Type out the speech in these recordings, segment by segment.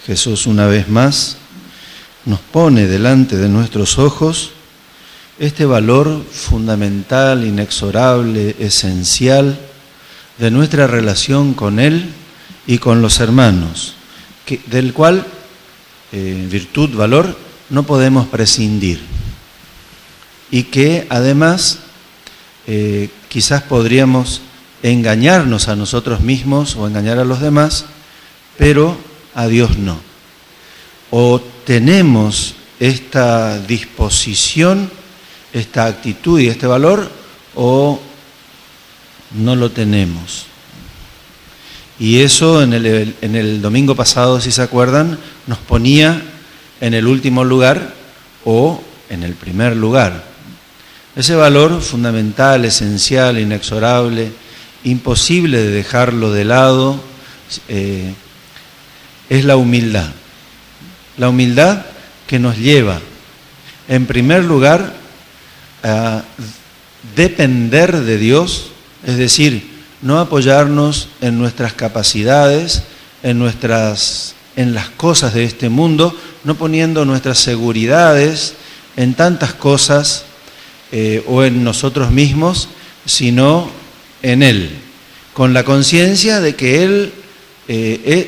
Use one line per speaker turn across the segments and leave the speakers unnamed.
Jesús una vez más nos pone delante de nuestros ojos este valor fundamental, inexorable, esencial de nuestra relación con Él y con los hermanos, del cual, virtud, valor, no podemos prescindir. Y que además quizás podríamos engañarnos a nosotros mismos o engañar a los demás, pero a Dios no. O tenemos esta disposición, esta actitud y este valor, o no lo tenemos. Y eso en el domingo pasado, si se acuerdan, nos ponía en el último lugar o en el primer lugar. Ese valor fundamental, esencial, inexorable, imposible de dejarlo de lado, es la humildad. La humildad que nos lleva, en primer lugar, a depender de Dios, es decir, no apoyarnos en nuestras capacidades, en las cosas de este mundo, no poniendo nuestras seguridades en tantas cosas o en nosotros mismos, sino en Él, con la conciencia de que Él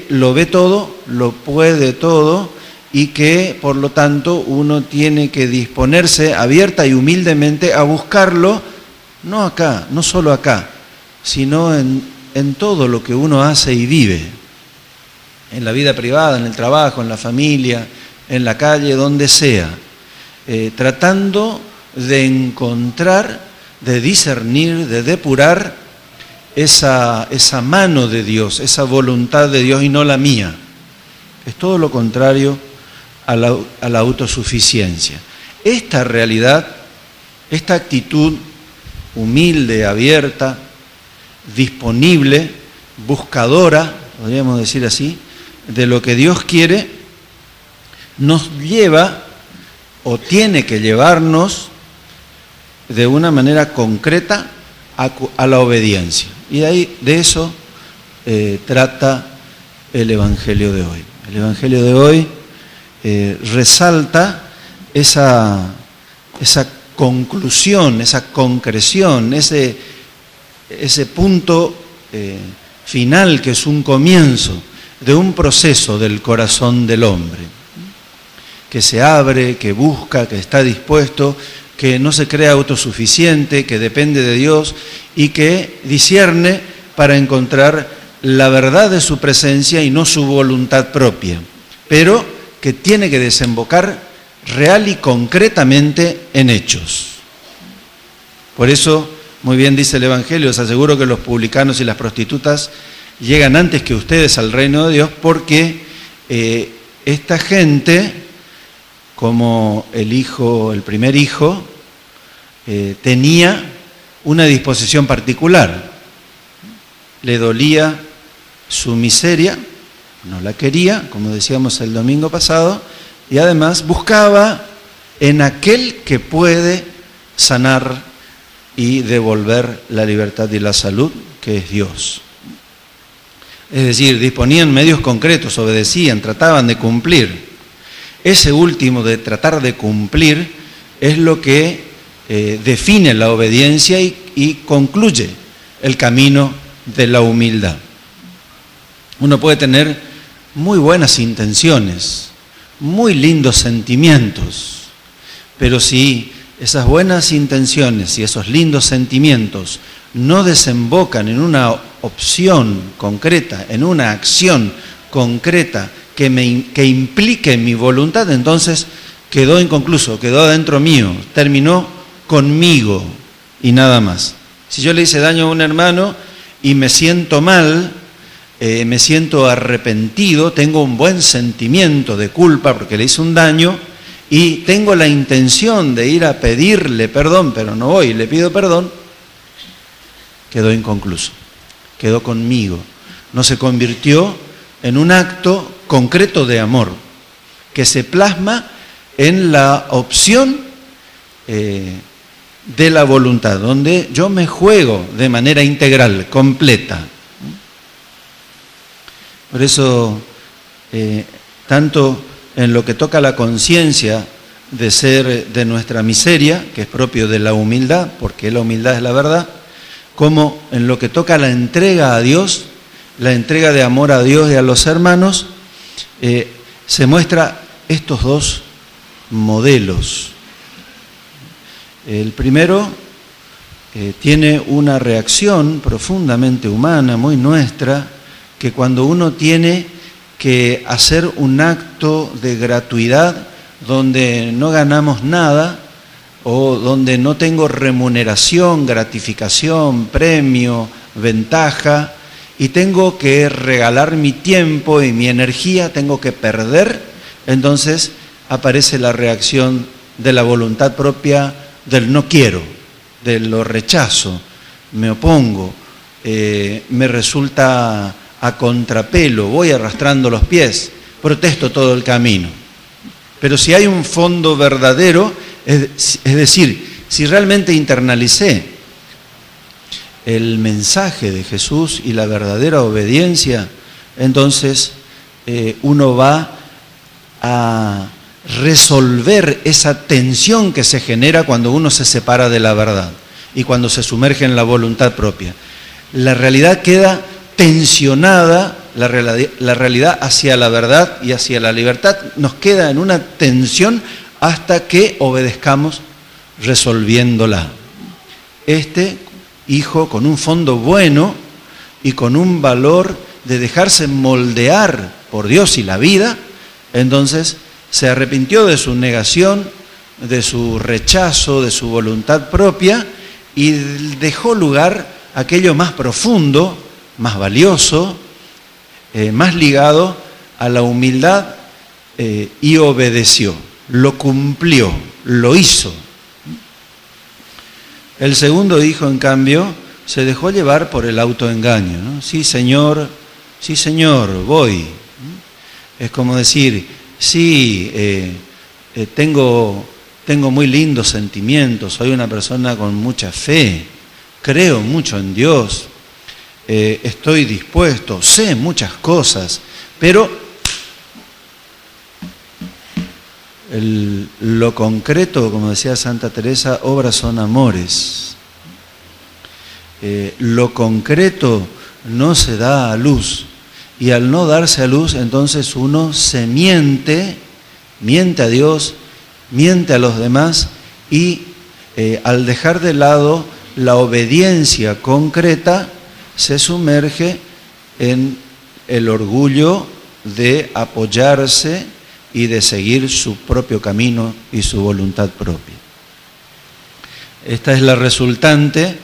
lo ve todo, lo puede todo, y que por lo tanto uno tiene que disponerse abierta y humildemente a buscarlo, no acá, no solo acá, sino en todo lo que uno hace y vive, en la vida privada, en el trabajo, en la familia, en la calle, donde sea, tratando de encontrar, de discernir, de depurar esa mano de Dios, esa voluntad de Dios y no la mía. Es todo lo contrario a la autosuficiencia. Esta realidad, esta actitud humilde, abierta, disponible, buscadora, podríamos decir así, de lo que Dios quiere, nos lleva o tiene que llevarnos de una manera concreta a la obediencia. Y de eso trata el Evangelio de hoy. El Evangelio de hoy resalta esa conclusión, esa concreción, ese punto final que es un comienzo de un proceso del corazón del hombre, que se abre, que busca, que está dispuesto, que no se cree autosuficiente, que depende de Dios y que discierne para encontrar la verdad de su presencia y no su voluntad propia, pero que tiene que desembocar real y concretamente en hechos. Por eso, muy bien dice el Evangelio, os aseguro que los publicanos y las prostitutas llegan antes que ustedes al reino de Dios, porque esta gente, como el primer hijo, tenía una disposición particular. Le dolía su miseria, no la quería, como decíamos el domingo pasado, y además buscaba en aquel que puede sanar y devolver la libertad y la salud, que es Dios. Es decir, disponían medios concretos, obedecían, trataban de cumplir. Ese último de tratar de cumplir es lo que define la obediencia y concluye el camino de la humildad. Uno puede tener muy buenas intenciones, muy lindos sentimientos, pero si esas buenas intenciones y esos lindos sentimientos no desembocan en una opción concreta, en una acción concreta que implique mi voluntad, entonces quedó inconcluso, quedó adentro mío, terminó conmigo y nada más. Si yo le hice daño a un hermano y me siento mal, me siento arrepentido, tengo un buen sentimiento de culpa porque le hice un daño y tengo la intención de ir a pedirle perdón, pero no voy y le pido perdón, quedó inconcluso, quedó conmigo, no se convirtió en un acto concreto de amor que se plasma en la opción de la voluntad, donde yo me juego de manera integral, completa. Por eso tanto en lo que toca a la conciencia de ser de nuestra miseria, que es propio de la humildad, porque la humildad es la verdad, como en lo que toca a la entrega a Dios, la entrega de amor a Dios y a los hermanos, se muestra estos dos modelos. El primero tiene una reacción profundamente humana, muy nuestra, que cuando uno tiene que hacer un acto de gratuidad donde no ganamos nada o donde no tengo remuneración, gratificación, premio, ventaja, y tengo que regalar mi tiempo y mi energía, tengo que perder, entonces aparece la reacción de la voluntad propia del no quiero, de lo rechazo, me opongo, me resulta a contrapelo, voy arrastrando los pies, protesto todo el camino. Pero si hay un fondo verdadero, es decir, si realmente internalicé el mensaje de Jesús y la verdadera obediencia, entonces uno va a resolver esa tensión que se genera cuando uno se separa de la verdad y cuando se sumerge en la voluntad propia. La realidad queda tensionada, la realidad hacia la verdad y hacia la libertad nos queda en una tensión hasta que obedezcamos resolviéndola. Este hijo con un fondo bueno y con un valor de dejarse moldear por Dios y la vida, entonces se arrepintió de su negación, de su rechazo, de su voluntad propia y dejó lugar a aquello más profundo, más valioso, más ligado a la humildad y obedeció, lo cumplió, lo hizo. El segundo hijo, en cambio, se dejó llevar por el autoengaño, ¿no? Sí, señor, voy. Es como decir, sí, tengo muy lindos sentimientos, soy una persona con mucha fe, creo mucho en Dios, estoy dispuesto, sé muchas cosas, pero lo concreto, como decía Santa Teresa, obras son amores. Lo concreto no se da a luz, y al no darse a luz, entonces uno se miente a Dios, miente a los demás, y al dejar de lado la obediencia concreta, se sumerge en el orgullo de apoyarse y de seguir su propio camino y su voluntad propia. Esta es la resultante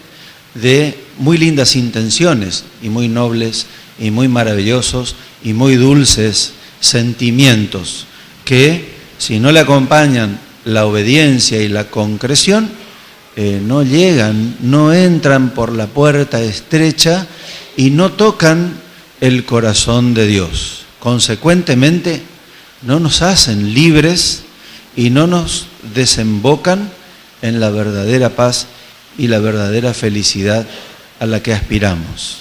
de muy lindas intenciones y muy nobles y muy maravillosos y muy dulces sentimientos que, si no le acompañan la obediencia y la concreción, no llegan, no entran por la puerta estrecha y no tocan el corazón de Dios. Consecuentemente, no nos hacen libres y no nos desembocan en la verdadera paz y la verdadera felicidad a la que aspiramos.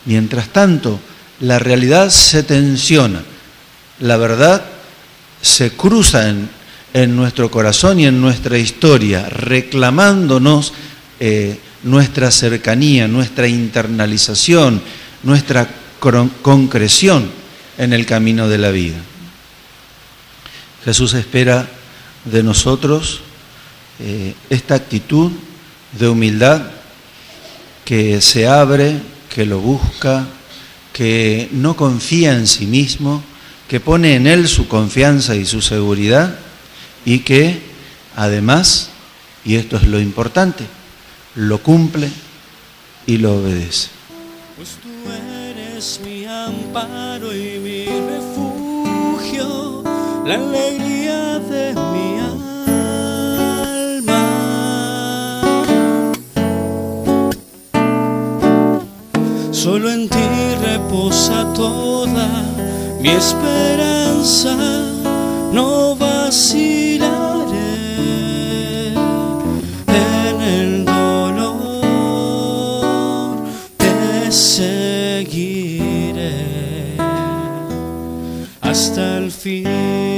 Mientras tanto, la realidad se tensiona, la verdad se cruza en nuestro corazón y en nuestra historia, reclamándonos nuestra cercanía, nuestra internalización, nuestra concreción en el camino de la vida. Jesús espera de nosotros esta actitud de humildad que se abre, que lo busca, que no confía en sí mismo, que pone en Él su confianza y su seguridad y que además, y esto es lo importante, lo cumple y lo obedece.
Pues tú eres mi amparo y mi refugio, la alegría de mi alma. Solo en ti reposa toda mi esperanza, no vacilaré en el dolor, te seguiré hasta el fin.